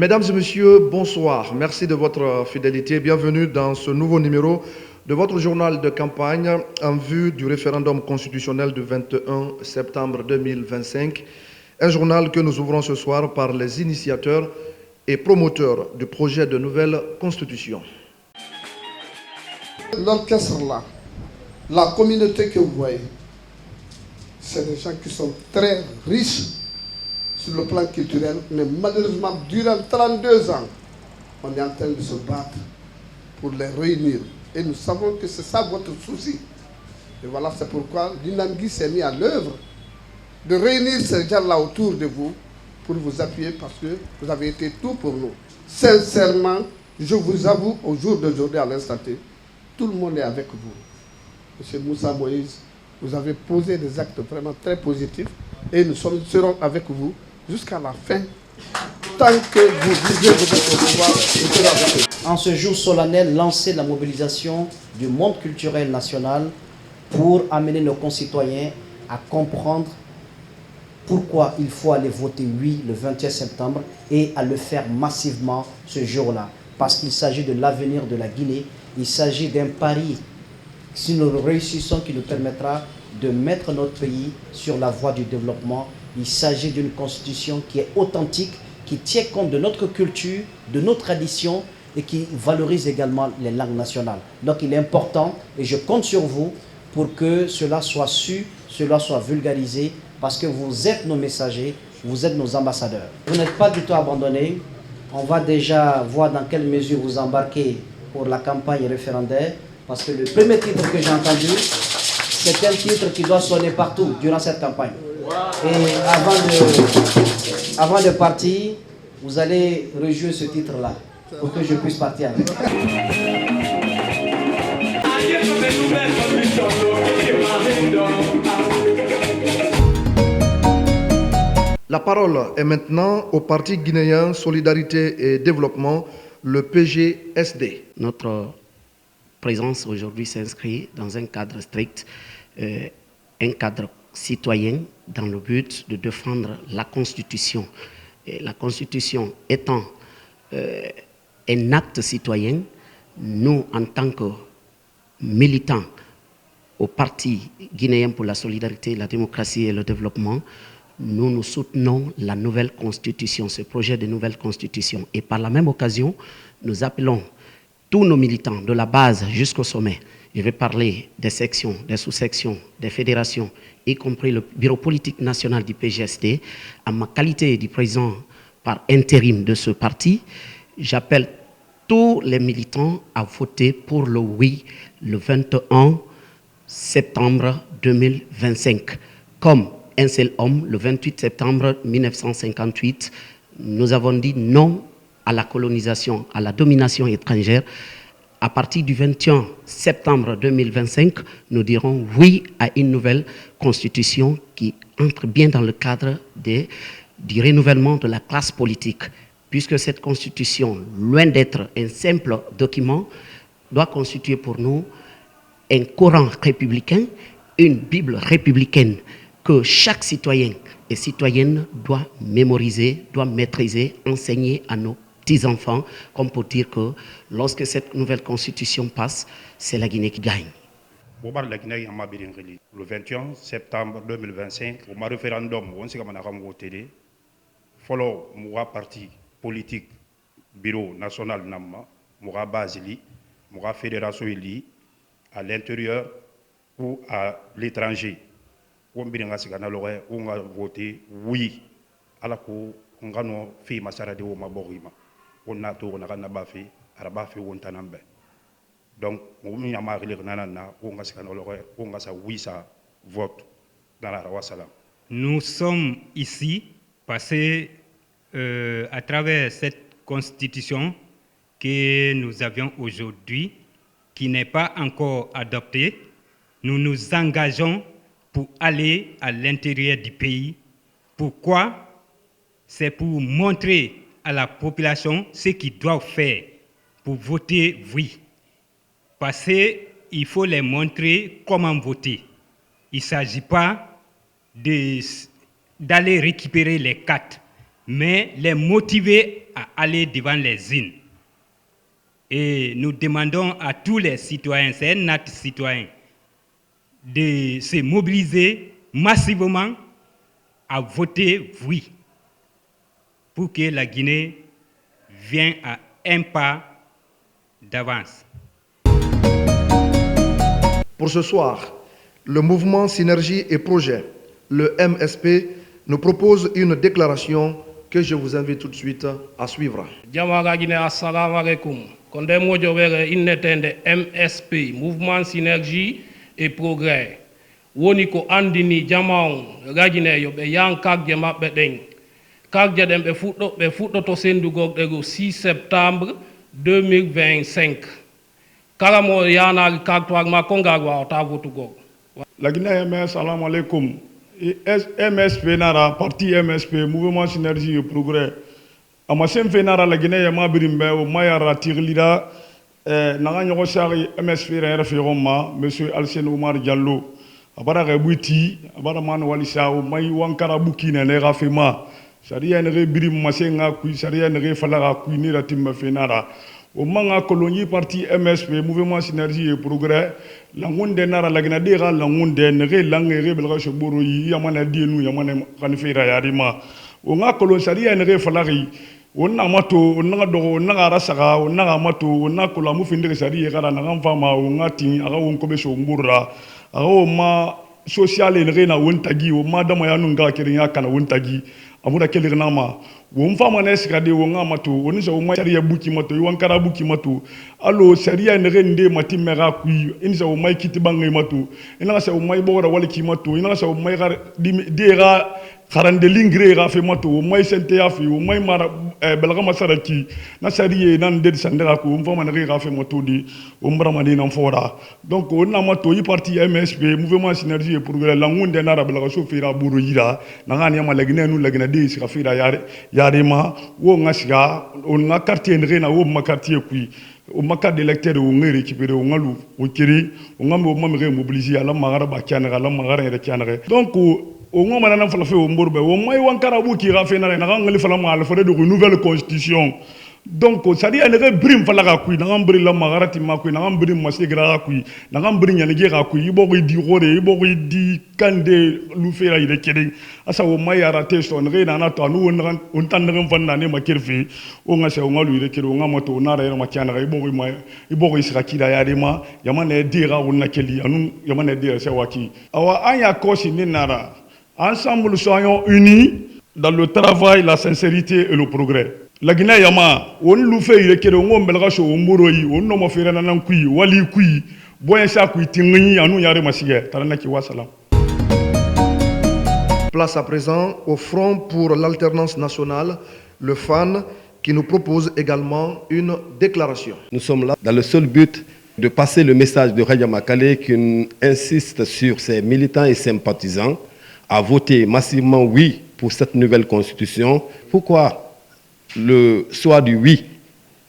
Mesdames et messieurs, bonsoir. Merci de votre fidélité. Bienvenue dans ce nouveau numéro de votre journal de campagne en vue du référendum constitutionnel du 21 septembre 2025. Un journal que nous ouvrons ce soir par les initiateurs et promoteurs du projet de nouvelle constitution. L'orchestre là, la communauté que vous voyez, c'est des gens qui sont très riches sur le plan culturel, mais malheureusement, durant 32 ans, on est en train de se battre pour les réunir. Et nous savons que c'est ça votre souci. Et voilà, c'est pourquoi l'Inangui s'est mis à l'œuvre de réunir ces gens-là autour de vous pour vous appuyer parce que vous avez été tout pour nous. Sincèrement, je vous avoue, au jour d'aujourd'hui, à l'instant T, tout le monde est avec vous. Monsieur Moussa Moïse, vous avez posé des actes vraiment très positifs et nous serons avec vous jusqu'à la fin. Tant que vous disiez vous êtes au pouvoir, nous serons avec vous. En ce jour solennel, lancer la mobilisation du monde culturel national pour amener nos concitoyens à comprendre pourquoi il faut aller voter oui le 21 septembre et à le faire massivement ce jour-là. Parce qu'il s'agit de l'avenir de la Guinée, il s'agit d'un pari, si nous réussissons, qui nous permettra de mettre notre pays sur la voie du développement. Il s'agit d'une constitution qui est authentique, qui tient compte de notre culture, de nos traditions et qui valorise également les langues nationales. Donc il est important et je compte sur vous pour que cela soit su, cela soit vulgarisé, parce que vous êtes nos messagers, vous êtes nos ambassadeurs. Vous n'êtes pas du tout abandonnés. On va déjà voir dans quelle mesure vous embarquez pour la campagne référendaire, parce que le premier titre que j'ai entendu, c'est un titre qui doit sonner partout durant cette campagne. Et avant de partir, vous allez rejouer ce titre-là, pour que je puisse partir avec. La parole est maintenant au Parti guinéen Solidarité et Développement, le PGSD. Notre présence aujourd'hui s'inscrit dans un cadre strict, un cadre citoyen dans le but de défendre la Constitution. Et la Constitution étant un acte citoyen, nous, en tant que militants au Parti guinéen pour la solidarité, la démocratie et le développement, nous soutenons la nouvelle constitution, ce projet de nouvelle constitution. Et par la même occasion, nous appelons tous nos militants, de la base jusqu'au sommet. Je vais parler des sections, des sous-sections, des fédérations, y compris le bureau politique national du PGSD. En ma qualité de président par intérim de ce parti, j'appelle tous les militants à voter pour le oui le 21 septembre 2025. Comme un seul homme, le 28 septembre 1958, nous avons dit non à la colonisation, à la domination étrangère. À partir du 21 septembre 2025, nous dirons oui à une nouvelle constitution qui entre bien dans le cadre du renouvellement de la classe politique, puisque cette constitution, loin d'être un simple document, doit constituer pour nous un Coran républicain, une Bible républicaine que chaque citoyen et citoyenne doit mémoriser, doit maîtriser, enseigner à nos petits-enfants, comme pour dire que lorsque cette nouvelle constitution passe, c'est la Guinée qui gagne. Le 21 septembre 2025, au référendum, on s'est voté. Follow mon parti politique, bureau national Namma, mon base, mon fédération à l'intérieur ou à l'étranger. On a voté oui à la cour, on a fait masara de Omaborima. On a tout, on a baffé, arabafi, on tanambe. Donc, on a marqué le nanana, on a oui ça vote dans la Rawasalam. Nous sommes ici parce que à travers cette constitution que nous avions aujourd'hui, qui n'est pas encore adoptée, nous nous engageons pour aller à l'intérieur du pays. Pourquoi? C'est pour montrer à la population ce qu'ils doivent faire pour voter oui. Parce qu'il faut les montrer comment voter. Il ne s'agit pas d'aller récupérer les cartes, mais les motiver à aller devant les urnes. Et nous demandons à tous les citoyens, c'est un acte citoyen, de se mobiliser massivement à voter oui pour que la Guinée vienne à un pas d'avance. Pour ce soir, le mouvement Synergie et Projet, le MSP, nous propose une déclaration que je vous invite tout de suite à suivre. Jamaga Guinée, assalamu alaikum. Konde mojo were innetende MSP, Mouvement Synergie et Progrès. Woni ko andini jamaon ragine yo be yan kagje mabbe den. Kagje den be fuddo to sendugo de 6 septembre 2025. Karamo yana kagto ma kongagwa ta votugo. La Guinée MS, salam alaikum. MSP nara, parti MSP, Mouvement Synergie et Progrès. Amasen Fenara la Guinée yama birimbe o mayara tirlida naga nyogo sari MSP ra referoma monsieur Alsen Oumar Diallo abara rebuti abara man walisa o may wankara bukina ne rafema sharia ne birim masenga ku sharia ne falaga ku ni ratim Fenara o manga kolonyi parti MSP Mouvement Synergie et Progrès langunde nara la Guinée dira langunde ne langue belga shoboro yi yamana dienu yamana kanifira yarima o nga kolon sharia ne falagi on a mato on a dogo on a rasaga on a mato on a kola mu finde sari e kala na fama on a tin aga on ko be so mburra aga ma social en rena on tagi o ma dama ya nunga kiri ya kana on tagi amura kele na ma on fama na sikade on a mato on so ma sari ya buki mato yon kara buki mato allo sari en rende mati mera kui in so mai kiti bangay mato ina sa o mai bora wala ki mato ina sa o mai gar dira karande lingre ga fe mato o mai sente ya fi o mai mara belga masaraki na sariye nan de sandera ko on fama na ga fe mato di o mbrama ni nan fora donc on na mato yi parti MSP Mouvement Synergie et Progrès la ngunde na ra belga so fira buru yira na ngani ma lagine nu lagine de sika fira yare ma wo ngasiga on na quartier ndre na wo ma quartier kui o maka de lecteur o ngere récupérer o ngalu o kiri o ngambo o mamre mobiliser ala magara ba kyana ala magara re kyana donc au moment où on a fait au Mbourbe, au moins on a fait un fait de nouvelle constitution. Donc, ça dit, on a brim falaga kui, on a brim la magarati makui, on a brim masegra kui, on a brim yanegera kui, il faut dire rore, il faut dire kande lufera il est kéré. Asa au moins a raté son ré, on a toi, nous on t'en fan d'année ma kirfi, on a se on a lui kéré, on a moto, on a rien ma tiana, il faut il sera kila yarima, yamane dira on a keli, yamane dira se waki. Awa anya kosi nara. Ensemble, soyons unis dans le travail, la sincérité et le progrès. La Guinée yama, on nous fait il est on belga show on moroi, on no mo fere nan kui, wali kui, boyen sa kui tingi anu yare masige, taranaki wa salam. Place à présent au Front pour l'alternance nationale, le FAN, qui nous propose également une déclaration. Nous sommes là dans le seul but de passer le message de Raja Makale qui insiste sur ses militants et sympathisants à voter massivement oui pour cette nouvelle constitution. Pourquoi le choix du oui?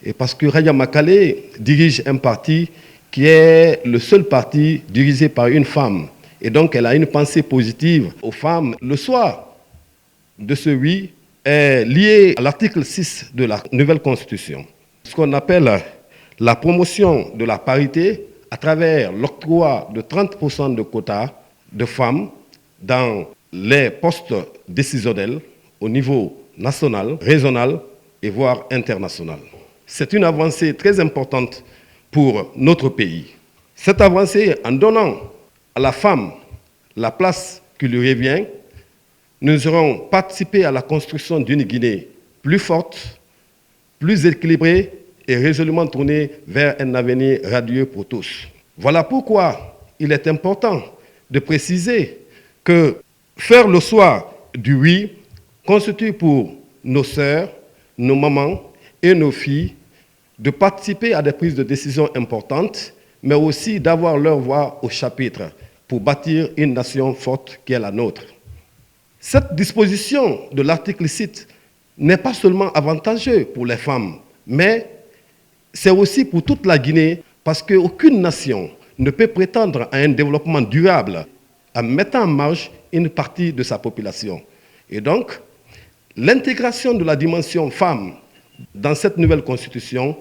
Et parce que Raja Makale dirige un parti qui est le seul parti dirigé par une femme. Et donc elle a une pensée positive aux femmes. Le choix de ce oui est lié à l'article 6 de la nouvelle constitution. Ce qu'on appelle la promotion de la parité à travers l'octroi de 30% de quotas de femmes dans les postes décisionnels au niveau national, régional et voire international. C'est une avancée très importante pour notre pays. Cette avancée, en donnant à la femme la place qui lui revient, nous aurons participé à la construction d'une Guinée plus forte, plus équilibrée et résolument tournée vers un avenir radieux pour tous. Voilà pourquoi il est important de préciser que faire le choix du oui constitue pour nos sœurs, nos mamans et nos filles de participer à des prises de décision importantes, mais aussi d'avoir leur voix au chapitre pour bâtir une nation forte qui est la nôtre. Cette disposition de l'article 6 n'est pas seulement avantageuse pour les femmes, mais c'est aussi pour toute la Guinée, parce qu'aucune nation ne peut prétendre à un développement durable en mettant en marge une partie de sa population. Et donc, l'intégration de la dimension femme dans cette nouvelle constitution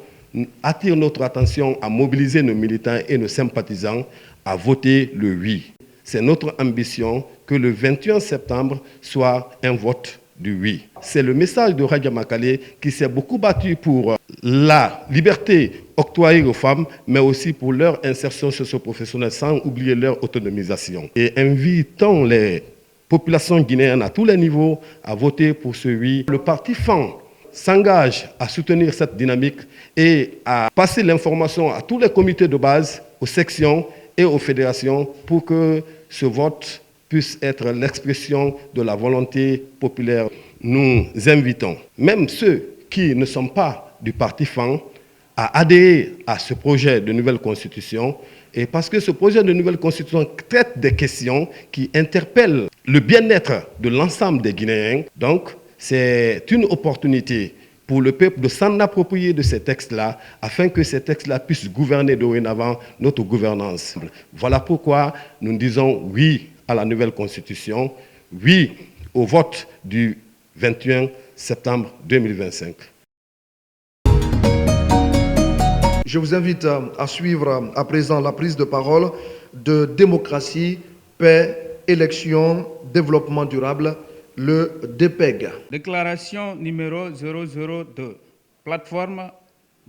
attire notre attention à mobiliser nos militants et nos sympathisants à voter le oui. C'est notre ambition que le 21 septembre soit un vote du oui. C'est le message de Radja Makale qui s'est beaucoup battu pour la liberté octroyée aux femmes, mais aussi pour leur insertion socio-professionnelle sans oublier leur autonomisation. Et invitons les populations guinéennes à tous les niveaux à voter pour ce oui. Le parti FAN s'engage à soutenir cette dynamique et à passer l'information à tous les comités de base, aux sections et aux fédérations pour que ce vote puisse être l'expression de la volonté populaire. Nous invitons même ceux qui ne sont pas du parti FAN à adhérer à ce projet de nouvelle constitution, et parce que ce projet de nouvelle constitution traite des questions qui interpellent le bien-être de l'ensemble des Guinéens. Donc, c'est une opportunité pour le peuple de s'en approprier de ces textes-là, afin que ces textes-là puissent gouverner dorénavant notre gouvernance. Voilà pourquoi nous disons oui à la nouvelle constitution, oui au vote du 21 septembre 2025. Je vous invite à suivre à présent la prise de parole de Démocratie, Paix, Élection, Développement durable, le DPEG. Déclaration numéro 002, plateforme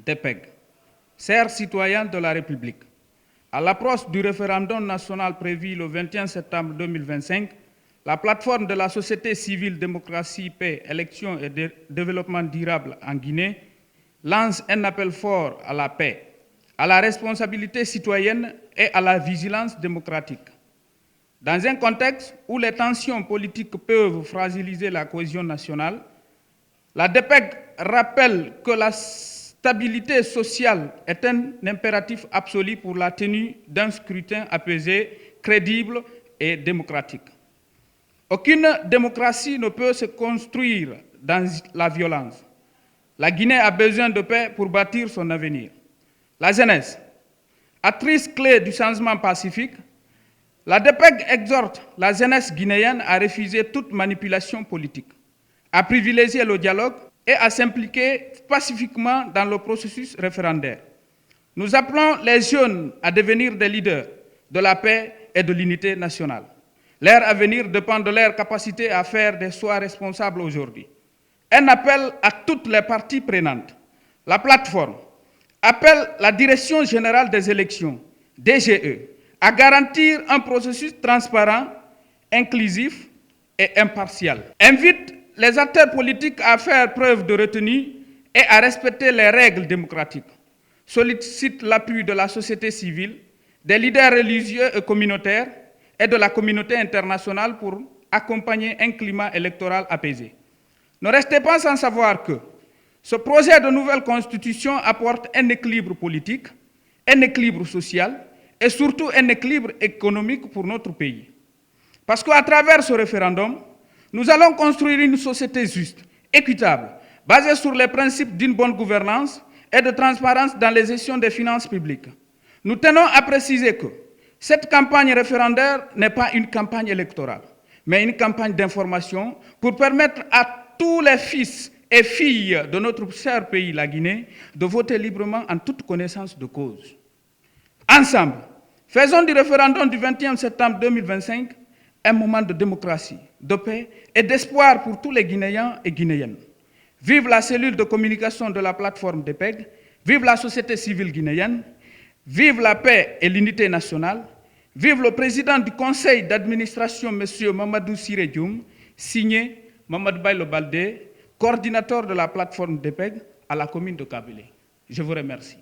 DPEG. Chers citoyens de la République, à l'approche du référendum national prévu le 21 septembre 2025, la plateforme de la société civile Démocratie, Paix, Élection et Développement durable en Guinée lance un appel fort à la paix, à la responsabilité citoyenne et à la vigilance démocratique. Dans un contexte où les tensions politiques peuvent fragiliser la cohésion nationale, la DPEG rappelle que la stabilité sociale est un impératif absolu pour la tenue d'un scrutin apaisé, crédible et démocratique. Aucune démocratie ne peut se construire dans la violence. La Guinée a besoin de paix pour bâtir son avenir. La jeunesse, actrice clé du changement pacifique, la DPEG exhorte la jeunesse guinéenne à refuser toute manipulation politique, à privilégier le dialogue et à s'impliquer pacifiquement dans le processus référendaire. Nous appelons les jeunes à devenir des leaders de la paix et de l'unité nationale. Leur avenir dépend de leur capacité à faire des choix responsables aujourd'hui. Un appel à toutes les parties prenantes. La plateforme appelle la Direction générale des élections, DGE, à garantir un processus transparent, inclusif et impartial. Invite les acteurs politiques à faire preuve de retenue et à respecter les règles démocratiques. Sollicite l'appui de la société civile, des leaders religieux et communautaires et de la communauté internationale pour accompagner un climat électoral apaisé. Ne restez pas sans savoir que ce projet de nouvelle constitution apporte un équilibre politique, un équilibre social et surtout un équilibre économique pour notre pays. Parce qu'à travers ce référendum, nous allons construire une société juste, équitable, basée sur les principes d'une bonne gouvernance et de transparence dans les gestions des finances publiques. Nous tenons à préciser que cette campagne référendaire n'est pas une campagne électorale, mais une campagne d'information pour permettre à tous les fils et filles de notre cher pays, la Guinée, de voter librement en toute connaissance de cause. Ensemble, faisons du référendum du 21 septembre 2025 un moment de démocratie, de paix et d'espoir pour tous les Guinéens et Guinéennes. Vive la cellule de communication de la plateforme DPEG, vive la société civile guinéenne, vive la paix et l'unité nationale, vive le président du conseil d'administration, M. Mamadou Siré Dioum, signé Mamadou Bailo Baldé, coordinateur de la plateforme DPEG à la commune de Kabylie. Je vous remercie.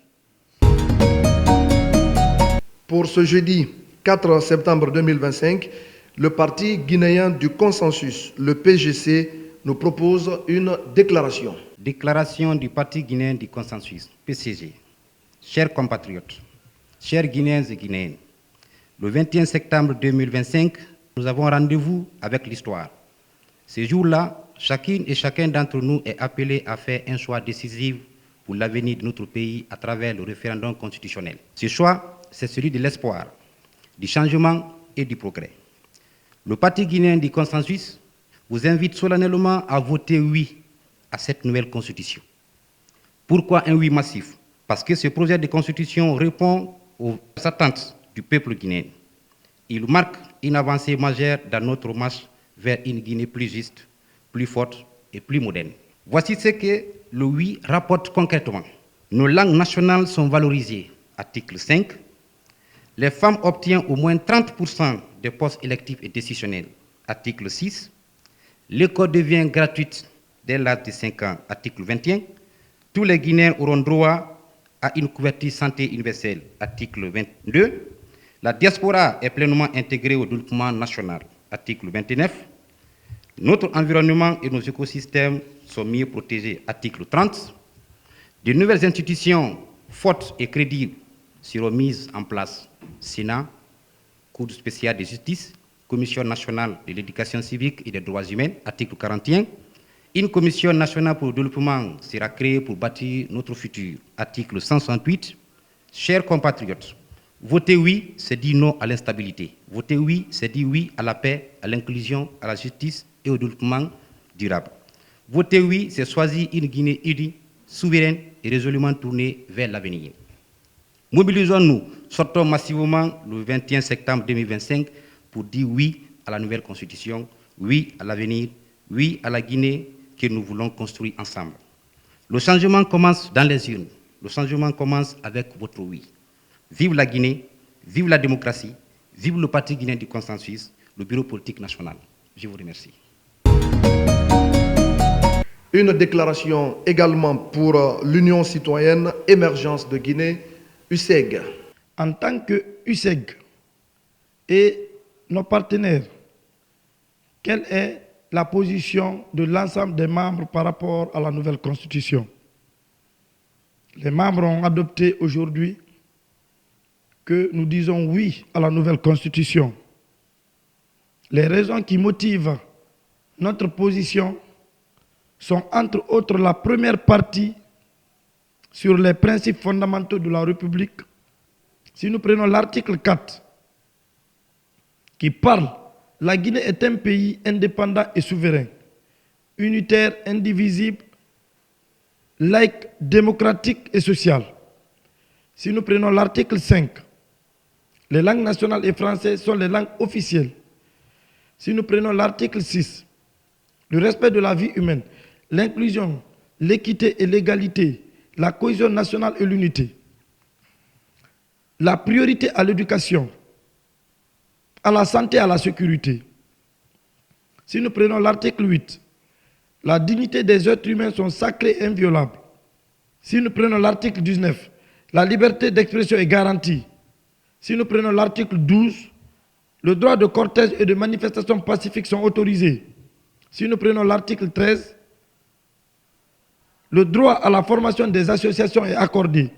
Pour ce jeudi 4 septembre 2025, le Parti guinéen du consensus, le PGC, nous propose une déclaration. Déclaration du Parti guinéen du consensus, PCG. Chers compatriotes, chers Guinéens et Guinéennes, le 21 septembre 2025, nous avons rendez-vous avec l'histoire. Ce jour-là, chacune et chacun d'entre nous est appelé à faire un choix décisif pour l'avenir de notre pays à travers le référendum constitutionnel. Ce choix, c'est celui de l'espoir, du changement et du progrès. Le Parti guinéen du consensus vous invite solennellement à voter oui à cette nouvelle constitution. Pourquoi un oui massif? Parce que ce projet de constitution répond aux attentes du peuple guinéen. Il marque une avancée majeure dans notre marche vers une Guinée plus juste, plus forte et plus moderne. Voici ce que le oui rapporte concrètement. Nos langues nationales sont valorisées. Article 5. Les femmes obtiennent au moins 30% des postes électifs et décisionnels. Article 6. L'école devient gratuite dès l'âge de 5 ans. Article 21. Tous les Guinéens auront droit à une couverture santé universelle. Article 22. La diaspora est pleinement intégrée au développement national. Article 29. Notre environnement et nos écosystèmes sont mieux protégés. Article 30. De nouvelles institutions fortes et crédibles seront mises en place. Sénat, Cour spéciale de justice, Commission nationale de l'éducation civique et des droits humains, article 41. Une commission nationale pour le développement sera créée pour bâtir notre futur, article 168. Chers compatriotes, voter oui, c'est dire non à l'instabilité. Voter oui, c'est dire oui à la paix, à l'inclusion, à la justice et au développement durable. Voter oui, c'est choisir une Guinée unie, souveraine et résolument tournée vers l'avenir. Mobilisons-nous, sortons massivement le 21 septembre 2025 pour dire oui à la nouvelle constitution, oui à l'avenir, oui à la Guinée que nous voulons construire ensemble. Le changement commence dans les urnes. Le changement commence avec votre oui. Vive la Guinée, vive la démocratie, vive le Parti guinéen du consensus, le Bureau politique national. Je vous remercie. Une déclaration également pour l'Union citoyenne Émergence de Guinée, UCEG. En tant que UCEG et nos partenaires, quelle est la position de l'ensemble des membres par rapport à la nouvelle constitution? Les membres ont adopté aujourd'hui que nous disons oui à la nouvelle constitution. Les raisons qui motivent notre position sont entre autres la première partie sur les principes fondamentaux de la République. Si nous prenons l'article 4 qui parle, la Guinée est un pays indépendant et souverain, unitaire, indivisible, laïque, démocratique et social. Si nous prenons l'article 5, les langues nationales et françaises sont les langues officielles. Si nous prenons l'article 6, le respect de la vie humaine, l'inclusion, l'équité et l'égalité, la cohésion nationale et l'unité, la priorité à l'éducation, à la santé et à la sécurité. Si nous prenons l'article 8, la dignité des êtres humains sont sacrés et inviolables. Si nous prenons l'article 19, la liberté d'expression est garantie. Si nous prenons l'article 12, le droit de cortège et de manifestation pacifique sont autorisés. Si nous prenons l'article 13, le droit à la formation des associations est accordé.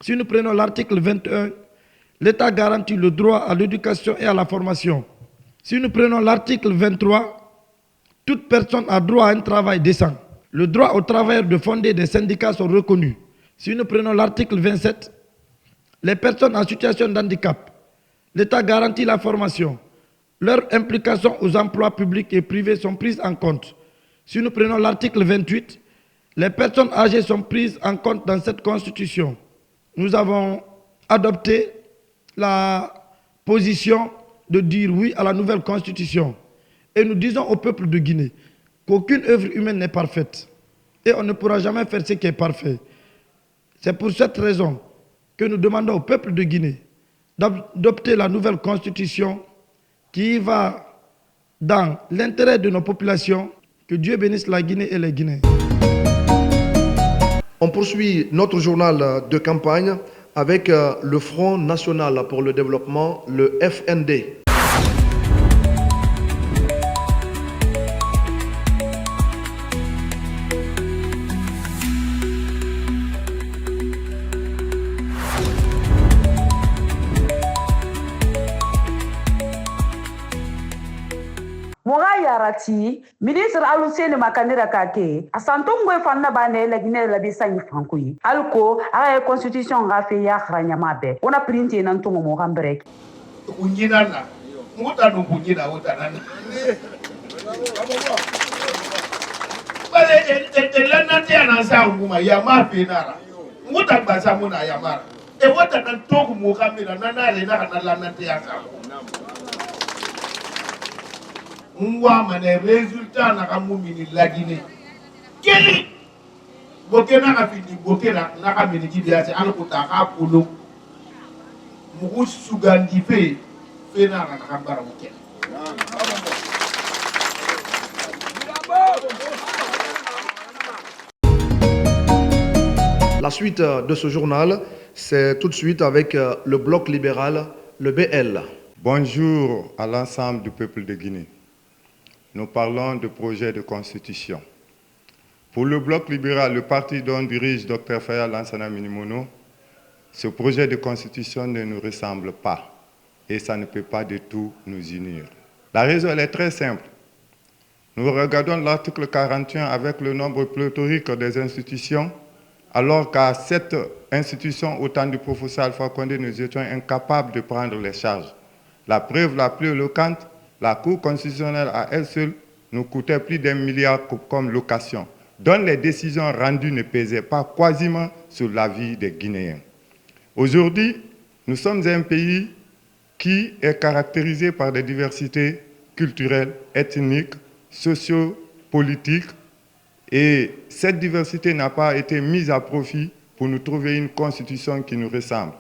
Si nous prenons l'article 21, l'État garantit le droit à l'éducation et à la formation. Si nous prenons l'article 23, toute personne a droit à un travail décent. Le droit aux travailleurs de fonder des syndicats sont reconnus. Si nous prenons l'article 27, les personnes en situation de handicap, l'État garantit la formation. Leur implication aux emplois publics et privés sont prises en compte. Si nous prenons l'article 28, les personnes âgées sont prises en compte dans cette constitution. Nous avons adopté la position de dire oui à la nouvelle constitution. Et nous disons au peuple de Guinée qu'aucune œuvre humaine n'est parfaite. Et on ne pourra jamais faire ce qui est parfait. C'est pour cette raison que nous demandons au peuple de Guinée d'adopter la nouvelle constitution qui va dans l'intérêt de nos populations. Que Dieu bénisse la Guinée et les Guinéens. On poursuit notre journal de campagne avec le Front National pour le Développement, le FND. Moga yarati ministre Aluseni Makanira Kake asantongo fanda bane la Guinée la bisangi frankui alko a constitution ga fe ya khranyama be ona printer nan tongo mo gambrek kunyina na muta no kunyina utanana bale lana tia na sa nguma ya mapi nara nguta basa muna yamara e wata nan toku mukamira nanare na kanala ya sa ngwa mane resultat na kamumini lagine keli bokena ka fini bokena na kamini kibiase alkuta ka pulu mugu sugandi fe na kambara bokena. La suite de ce journal, c'est tout de suite avec le bloc libéral, le BL. Bonjour à l'ensemble du peuple de Guinée. Nous parlons de projet de constitution. Pour le bloc libéral, le parti dont dirige Dr Faya Lansana Minimono, ce projet de constitution ne nous ressemble pas et ça ne peut pas du tout nous unir. La raison elle est très simple. Nous regardons l'article 41 avec le nombre pléthorique des institutions, alors qu'à cette institution, au temps du professeur Alpha Condé, nous étions incapables de prendre les charges. La preuve la plus éloquente, la Cour constitutionnelle à elle seule nous coûtait plus d'1 milliard comme location, dont les décisions rendues ne pesaient pas quasiment sur la vie des Guinéens. Aujourd'hui, nous sommes un pays qui est caractérisé par des diversités culturelles, ethniques, socio-politiques, et cette diversité n'a pas été mise à profit pour nous trouver une constitution qui nous ressemble.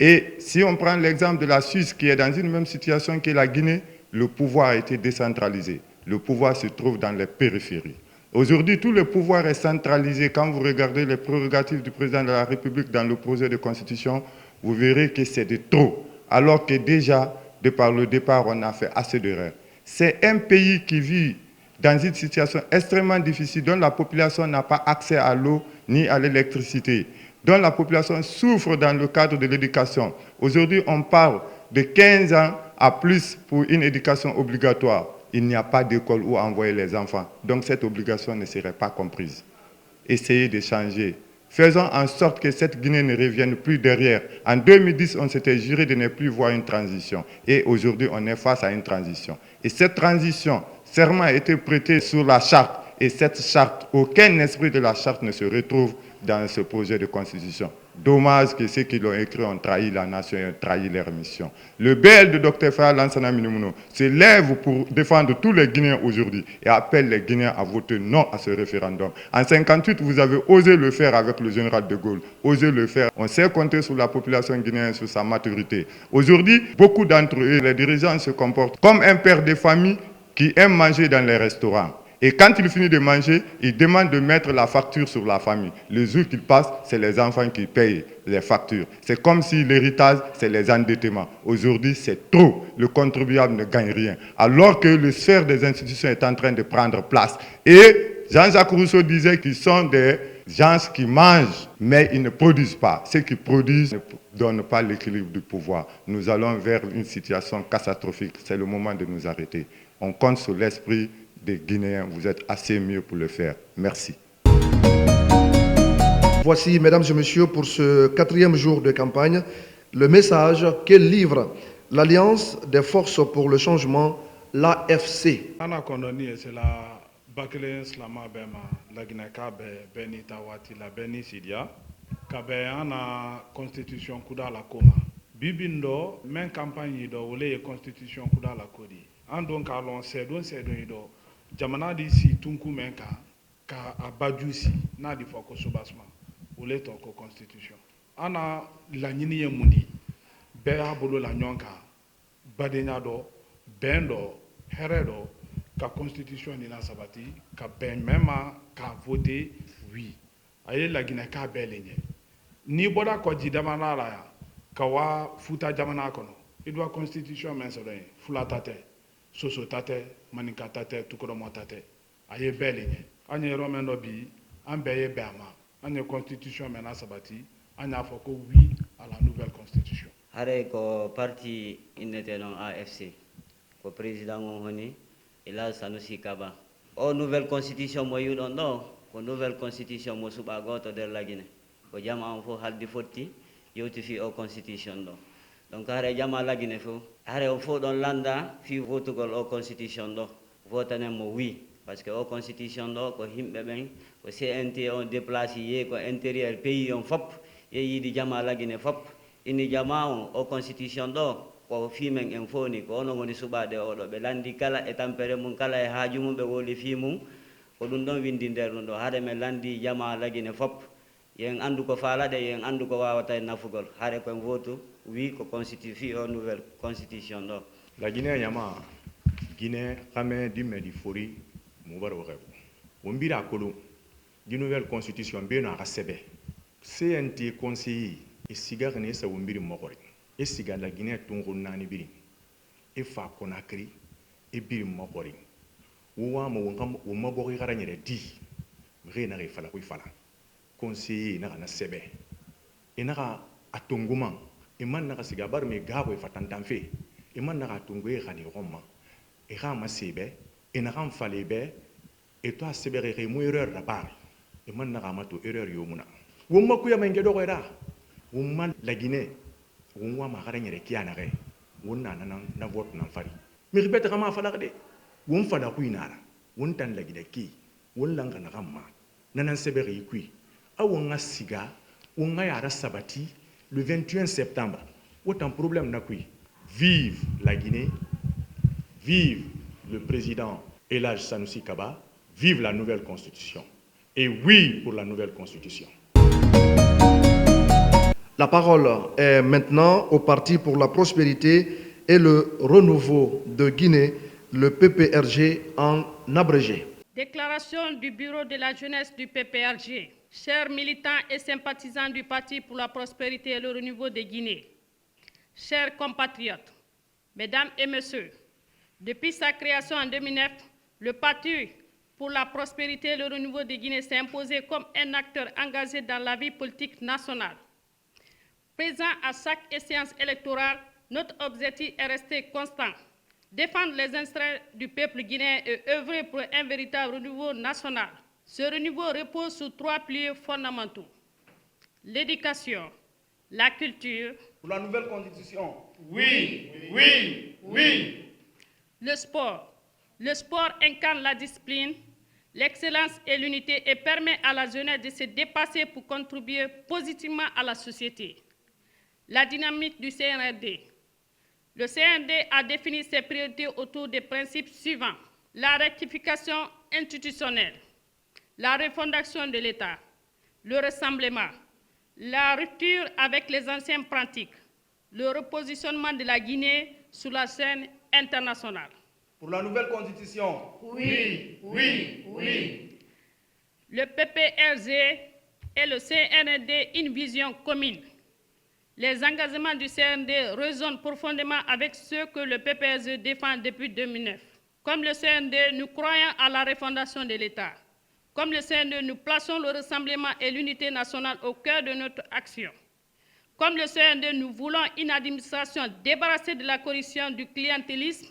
Et si on prend l'exemple de la Suisse qui est dans une même situation que la Guinée, le pouvoir a été décentralisé. Le pouvoir se trouve dans les périphéries. Aujourd'hui, tout le pouvoir est centralisé. Quand vous regardez les prérogatives du président de la République dans le projet de constitution, vous verrez que c'est de trop. Alors que déjà, de par le départ, on a fait assez d'erreurs. C'est un pays qui vit dans une situation extrêmement difficile, dont la population n'a pas accès à l'eau ni à l'électricité, dont la population souffre dans le cadre de l'éducation. Aujourd'hui, on parle de 15 ans à plus pour une éducation obligatoire. Il n'y a pas d'école où envoyer les enfants. Donc cette obligation ne serait pas comprise. Essayez de changer. Faisons en sorte que cette Guinée ne revienne plus derrière. En 2010, on s'était juré de ne plus voir une transition. Et aujourd'hui, on est face à une transition. Et cette transition, serment a été prêté sur la charte. Et cette charte, aucun esprit de la charte ne se retrouve dans ce projet de constitution. Dommage que ceux qui l'ont écrit ont trahi la nation et ont trahi leur mission. Le BL de Dr Faya Lansana Minimono se lève pour défendre tous les Guinéens aujourd'hui et appelle les Guinéens à voter non à ce référendum. En 1958, vous avez osé le faire avec le général de Gaulle. Osé le faire. On sait compter sur la population guinéenne, sur sa maturité. Aujourd'hui, beaucoup d'entre eux, les dirigeants se comportent comme un père de famille qui aime manger dans les restaurants. Et quand il finit de manger, il demande de mettre la facture sur la famille. Le jour qu'il passe, c'est les enfants qui payent les factures. C'est comme si l'héritage, c'est les endettements. Aujourd'hui, c'est trop. Le contribuable ne gagne rien. Alors que le sphère des institutions est en train de prendre place. Et Jean-Jacques Rousseau disait qu'ils sont des gens qui mangent, mais ils ne produisent pas. Ceux qui produisent ne donnent pas l'équilibre du pouvoir. Nous allons vers une situation catastrophique. C'est le moment de nous arrêter. On compte sur l'esprit des Guinéens, vous êtes assez mieux pour le faire. Merci. Voici, mesdames et messieurs, pour ce 4e jour de campagne, le message que livre l'Alliance des forces pour le changement, l'AFC. Ana kondoni c'est la bakele slama bema la Guinée kabe beni tawati la beni sidia kabe ana constitution kuda la koma bibindo men campagne do wole constitution kuda la kodi andon ka lon sedon do jamana di si tunku menka ka abajusi na di foko subasma wole to ko constitution ana la nyini ye mundi be abolo la nyonka badenya do bendo heredo ka constitution ni na sabati ka ben mema ka voter oui aye la Guinée ka belenye ni boda ko ji damana la ka wa futa jamana kono idwa constitution men so den fulatate soso tate maninka tate tukoromo tate aye belenye anye romendo bi ambeye bama anye constitution men na sabati anya foko oui à la nouvelle constitution hare ko parti inete non AFC ko président ngoni ila Sanusi Kaba o nouvelle constitution mo yudon do ko nouvelle constitution mo suba goto der la Guinée ko jama on fo haldi fotti yewti fi o constitution do donc hare jama la Guinée fo hare o fo don landa fi votugol o constitution do votane mo oui parce que la constitution ko himɓe ɓen ko CNT on déplacé ko intérieur pays on fop yeeyidi jama lagine fop ini jama on constitution ko fimen en foni ko ono woni suɓaɗe oɗo ɓe landi kala e tampere mum kala e haaju mum ɓe woli fi mum ko ɗum ɗon windi nder ɗum ɗo haade men landi jama lagine fop yen andu ko faalaɗe yen andu ko wawata e nafugol haade koye votu wi ko constitue o nouvelle constitution ɗo la Guinée ñama Guinée xame dimme di fori mu bar waxe wo mbira kolo di nouvelle constitution be na xasebe CNT conseiller e sigar ne sa wo mbiri mokore e siga la Guinée tungu nani biri e fa Conakry e biri mokore wo wa mo ngam wo mabori garanyere di re na re fala ko fala conseiller na na sebe e na atonguma e man na siga bar me gabo e fatantanfe e man na atongo e gani roma e ga ma sebe e na ram falebe e to asebere re mo erreur da bar e man na ma to erreur yo muna wo ma ku ya menge do era wo man la Guinée wo wa ma garanyere kiana re wo na na vote na fari mi ribete ma fala de wo fala ku inara wo tan la Guinée ki wo langa na ramma nanan sebere yi awonga siga onga yara sabati le 21 septembre autant problème na kui vive la Guinée, vive le président Elhadji Sanusi Kaba, vive la nouvelle constitution et oui pour la nouvelle constitution. La parole est maintenant au Parti pour la prospérité et le renouveau de Guinée, le PPRG en abrégé. Déclaration du bureau de la jeunesse du PPRG. Chers militants et sympathisants du Parti pour la prospérité et le renouveau de Guinée, chers compatriotes, mesdames et messieurs, depuis sa création en 2009, le Parti pour la prospérité et le renouveau de Guinée s'est imposé comme un acteur engagé dans la vie politique nationale. Présent à chaque échéance électorale, notre objectif est resté constant. Défendre les intérêts du peuple guinéen et œuvrer pour un véritable renouveau national. Ce renouveau repose sur 3 piliers fondamentaux. L'éducation, la culture. Pour la nouvelle constitution. Oui, oui, oui. Le sport. Le sport incarne la discipline, l'excellence et l'unité et permet à la jeunesse de se dépasser pour contribuer positivement à la société. La dynamique du CNRD. Le CNRD a défini ses priorités autour des principes suivants. La rectification institutionnelle, la refondation de l'État, le rassemblement, la rupture avec les anciennes pratiques, le repositionnement de la Guinée sur la scène internationale. Pour la nouvelle constitution. Oui, oui, oui. Le PPRG et le CNRD une vision commune. Les engagements du CNRD résonnent profondément avec ceux que le PPRG défend depuis 2009. Comme le CNRD, nous croyons à la refondation de l'État. Comme le CNRD, nous plaçons le rassemblement et l'unité nationale au cœur de notre action. Comme le CNRD, nous voulons une administration débarrassée de la corruption, du clientélisme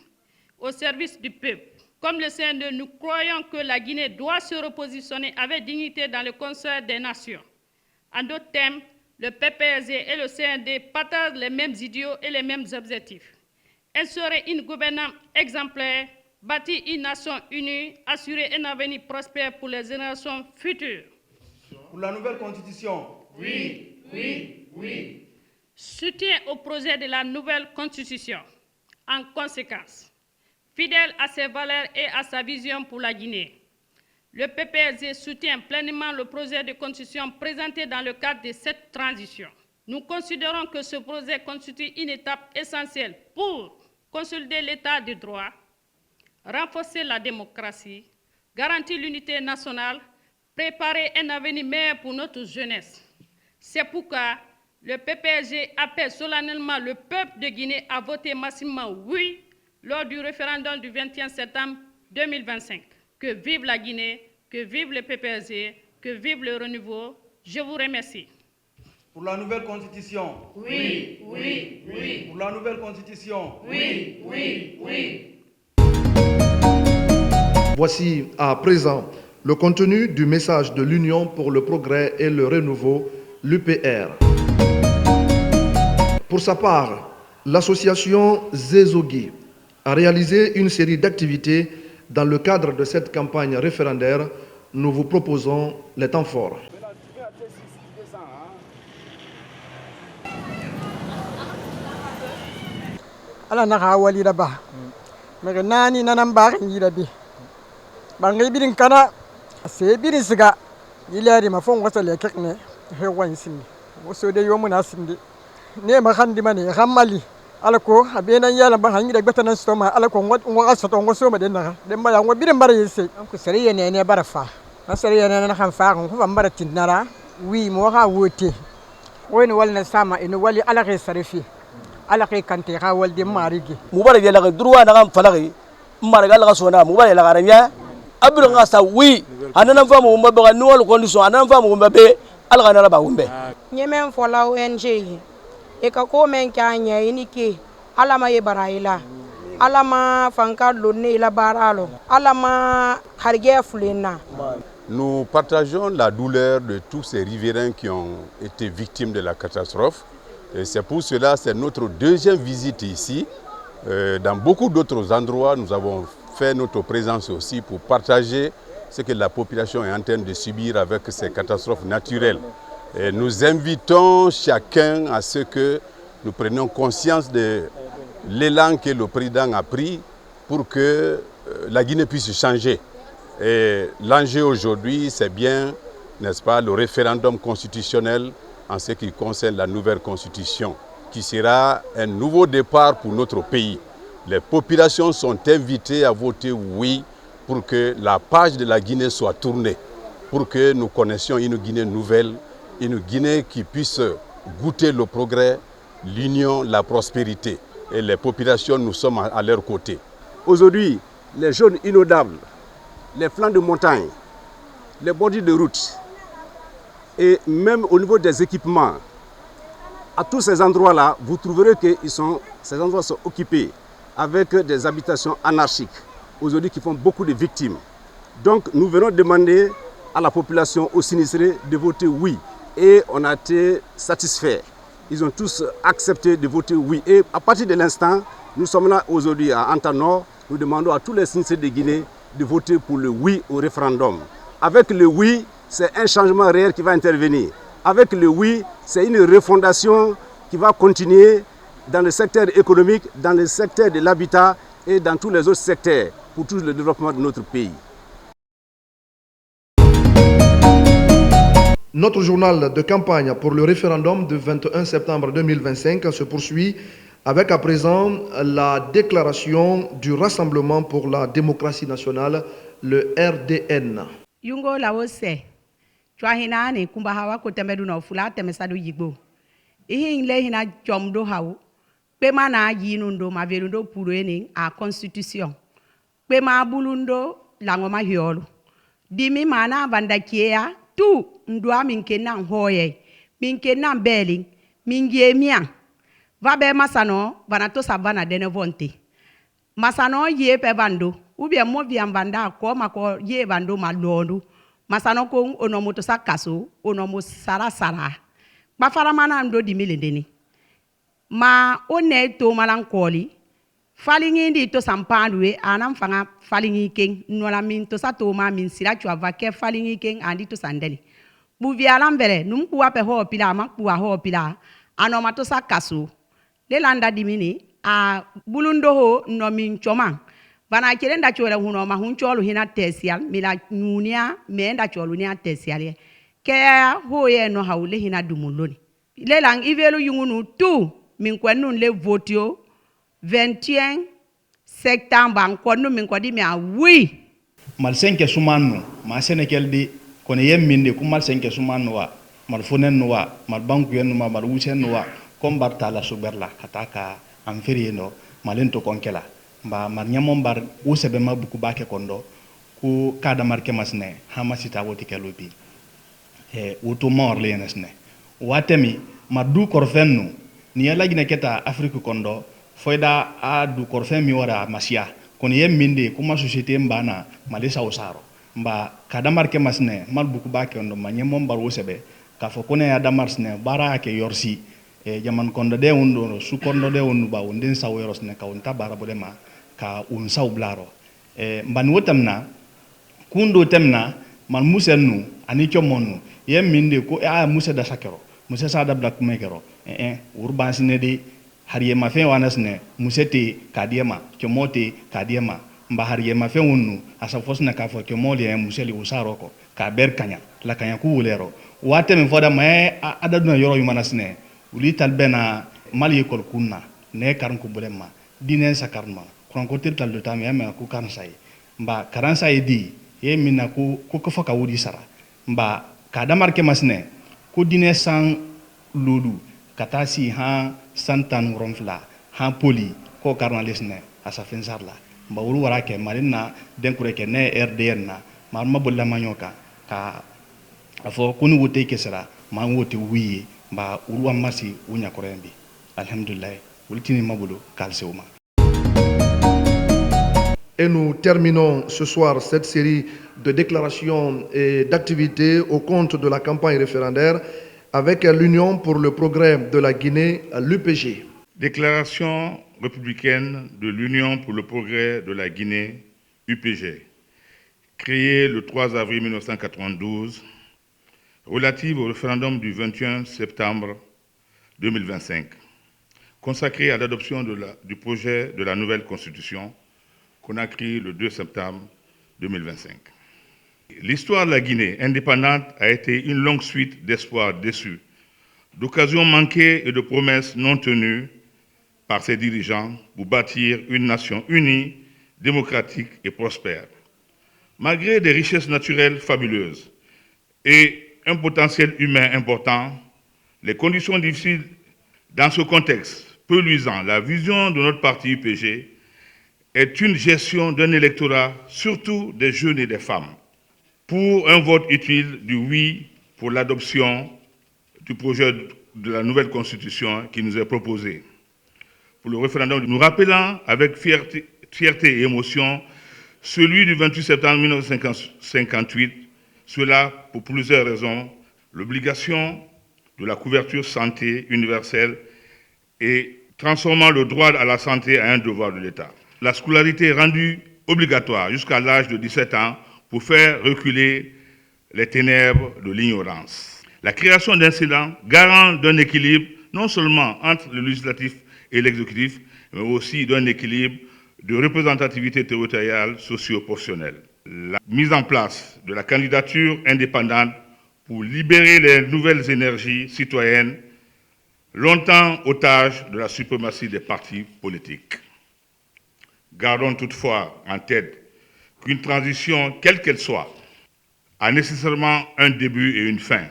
au service du peuple. Comme le CNRD, nous croyons que la Guinée doit se repositionner avec dignité dans le concert des nations. En d'autres termes, le PPRG et le CNRD partagent les mêmes idéaux et les mêmes objectifs. Elle serait une gouvernance exemplaire, bâtir une nation unie, assurer un avenir prospère pour les générations futures. Pour la nouvelle constitution. Oui, oui, oui. Soutien au projet de la nouvelle constitution. En conséquence, fidèle à ses valeurs et à sa vision pour la Guinée, le PPRG soutient pleinement le projet de constitution présenté dans le cadre de cette transition. Nous considérons que ce projet constitue une étape essentielle pour consolider l'état de droit, renforcer la démocratie, garantir l'unité nationale, préparer un avenir meilleur pour notre jeunesse. C'est pourquoi le PPRG appelle solennellement le peuple de Guinée à voter massivement oui lors du référendum du 21 septembre 2025. Que vive la Guinée, que vive le PPRG, que vive le renouveau. Je vous remercie. Pour la nouvelle constitution. Oui, oui, oui. Pour la nouvelle constitution. Oui, oui, oui. Voici à présent le contenu du message de l'Union pour le progrès et le renouveau, l'UPR. Pour sa part, l'association Zézogui a réalisé une série d'activités Dans le cadre de cette campagne référendaire, nous vous proposons les temps forts. Ala na hawali da ba maga nani nanan ba kan yida bi bangai birin kana sai birin siga yilari mafon wasa le kekne he wan sinni waso de yomu na sindi ne ma khandi mane hammali ala ko abena yala ba han yida gbata nan stoma ala ko ngwa sato ngwa so ma den na den ba ngwa birin bara yese ko sariya ne bara fa na sariya ne na kan fa ko fa bara tinara wi mo ha wote woni walna sama ino wali ala ke sarifi ala kay kante ha walde marigi mubarak ya laga durwa na kan falaki maraga laga sona mubarak laga ranya abiro nga sa wi anana famu mbabe ga nuwal condition anana famu mbabe ala na ba umbe nyemen fola ONG e ka ko men kanya inike ala ma ye baraila ala ma fanka lonne la baralo ala ma harge fulena. Nous partageons la douleur de tous ces riverains qui ont été victimes de la catastrophe. Et c'est pour cela, c'est notre deuxième visite ici. Dans beaucoup d'autres endroits, nous avons fait notre présence aussi pour partager ce que la population est en train de subir avec ces catastrophes naturelles. Et nous invitons chacun à ce que nous prenions conscience de l'élan que le président a pris pour que la Guinée puisse changer. Et l'enjeu aujourd'hui, c'est bien, n'est-ce pas, le référendum constitutionnel en ce qui concerne la nouvelle constitution, qui sera un nouveau départ pour notre pays. Les populations sont invitées à voter oui pour que la page de la Guinée soit tournée, pour que nous connaissions une Guinée nouvelle, une Guinée qui puisse goûter le progrès, l'union, la prospérité. Et les populations, nous sommes à leur côté. Aujourd'hui, les zones inondables, les flancs de montagne, les bordures de route, et même au niveau des équipements, à tous ces endroits-là, vous trouverez que ces endroits sont occupés avec des habitations anarchiques, aujourd'hui qui font beaucoup de victimes. Donc nous venons demander à la population, aux sinistrés, de voter oui. Et on a été satisfaits. Ils ont tous accepté de voter oui. Et à partir de l'instant, nous sommes là aujourd'hui à Antanor, nous demandons à tous les sinistrés de Guinée de voter pour le oui au référendum. Avec le oui, c'est un changement réel qui va intervenir. Avec le oui, c'est une refondation qui va continuer dans le secteur économique, dans le secteur de l'habitat et dans tous les autres secteurs pour tout le développement de notre pays. Notre journal de campagne pour le référendum du 21 septembre 2025 se poursuit avec à présent la déclaration du Rassemblement pour la démocratie nationale, le RDN. Yungo lawose chwahina ne kumba hawa ko temedu na fula temesadu yigbo ihin le hina chomdo hawo pe mana yinundo ma velundo puro eni a constitution pe ma bulundo langoma hiolu dimi mana banda kiea tu ndwa minkena hoye minkena beli mingie mia vabe masano banato sabana denevonte masano ye pe bando ubia mo viambanda ko mako ye bando malondu masano ko ono moto sakaso ono mo sara sara ba fara mana ndo di milendeni ma one to malankoli falingi ndi to sampandwe anam fanga falingi king nola min to sato ma min sira chwa vake falingi king andi to sandeli bu vialam bere num kuwa pe ho pila ma kuwa ho pila ano mato sakaso le landa di mini a bulundo ho no min choma bana kirenda chola huno ma hun cholu hina tesial mila nunia meenda cholu ni tesial ke ho ye no hawle hina dumuloni le lang ivelu yungunu tu min kwanu le votio 21 septembre kwanu min kwadi mi a oui mal senke sumanu ma senekel di kono yemminde ku mal senke sumanu wa mal fonen wa mal banku yen ma mal wusen wa kombarta la suberla kataka am ferieno malento konkela mba marnyamon bar usebe mabuku bake kondo ku kada marke masne hamasita woti kelubi wuto morle nesne watemi madu korfennu ni yala gine keta afrique kondo foida a du korfen mi wara masia kon yemminde kuma société mbana malisa usaro mba kada marke masne malbuku bake kondo manyamon bar usebe ka fo kone ada marsne bara ke yorsi jaman kondo de wundo su kondo de wundu ba wundin saweros ne ka wonta bara bodema ka un saw blaro mbani wotamna kundo temna man musa nu ani chomonu yem minde ko a musa da sakero musa sa da black mekero urban sine de hariye ma fe wanasne musa te kadiema chomote kadiema mba hariye ma fe wonu asa fosna ka fo chomole musa li usaro ko ka ber kanya la kanya ku wulero wate men foda ma adaduna yoro yumanasne uli talbena mali kol kunna ne karan ko bulema dinen sakarma kon ko tirtal do tam yama ku kan say mba karan say di ye minna ko ko foka wudi sara mba ka damarke masne ko dine san lulu katasi ha santan romfla ha poli ko karna lesne asa fensarla mba wuru warake marina den kureke ne rdn na marma bolla manyoka ka afo kunu wote kesara ma wote wiye mba wuru amasi wunya korembi alhamdulillah wultini mabulo kalseuma. Et nous terminons ce soir cette série de déclarations et d'activités au compte de la campagne référendaire avec l'Union pour le progrès de la Guinée, l'UPG. Déclaration républicaine de l'Union pour le progrès de la Guinée, UPG, créée le 3 avril 1992, relative au référendum du 21 septembre 2025, consacrée à l'adoption du projet de la nouvelle constitution Conakry le 2 septembre 2025. L'histoire de la Guinée indépendante a été une longue suite d'espoirs déçus, d'occasions manquées et de promesses non tenues par ses dirigeants pour bâtir une nation unie, démocratique et prospère. Malgré des richesses naturelles fabuleuses et un potentiel humain important, les conditions difficiles dans ce contexte peu luisant, la vision de notre parti UPG est une gestion d'un électorat, surtout des jeunes et des femmes, pour un vote utile du oui pour l'adoption du projet de la nouvelle constitution qui nous est proposé. Pour le référendum, nous rappelons avec fierté et émotion celui du 28 septembre 1958, cela pour plusieurs raisons, l'obligation de la couverture santé universelle et transformant le droit à la santé en un devoir de l'État. La scolarité est rendue obligatoire jusqu'à l'âge de 17 ans pour faire reculer les ténèbres de l'ignorance. La création d'un Sénat garant d'un équilibre non seulement entre le législatif et l'exécutif, mais aussi d'un équilibre de représentativité territoriale socio-professionnelle. La mise en place de la candidature indépendante pour libérer les nouvelles énergies citoyennes, longtemps otages de la suprématie des partis politiques. Gardons toutefois en tête qu'une transition, quelle qu'elle soit, a nécessairement un début et une fin.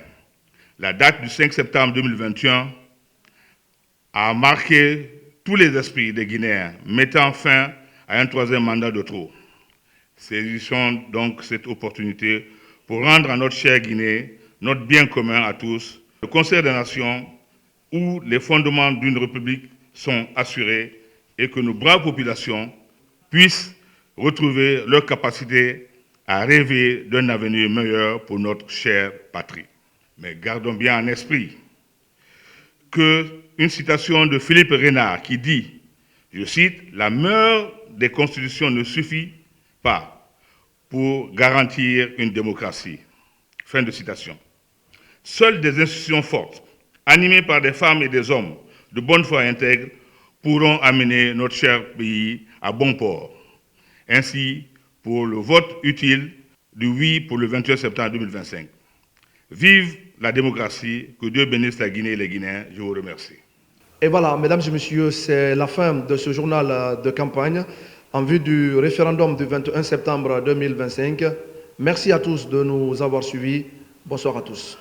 La date du 5 septembre 2021 a marqué tous les esprits des Guinéens, mettant fin à un troisième mandat de trop. Saisissons donc cette opportunité pour rendre à notre chère Guinée, notre bien commun à tous, le concert des nations où les fondements d'une république sont assurés et que nos braves populations puissent retrouver leur capacité à rêver d'un avenir meilleur pour notre chère patrie. Mais gardons bien en esprit qu'une citation de Philippe Renard qui dit, je cite, « La meilleure des constitutions ne suffit pas pour garantir une démocratie. » Fin de citation. Seules des institutions fortes, animées par des femmes et des hommes de bonne foi intègre, pourront amener notre cher pays à bon port. Ainsi, pour le vote utile du oui pour le 21 septembre 2025. Vive la démocratie, que Dieu bénisse la Guinée et les Guinéens. Je vous remercie. Et voilà, mesdames et messieurs, c'est la fin de ce journal de campagne en vue du référendum du 21 septembre 2025. Merci à tous de nous avoir suivis. Bonsoir à tous.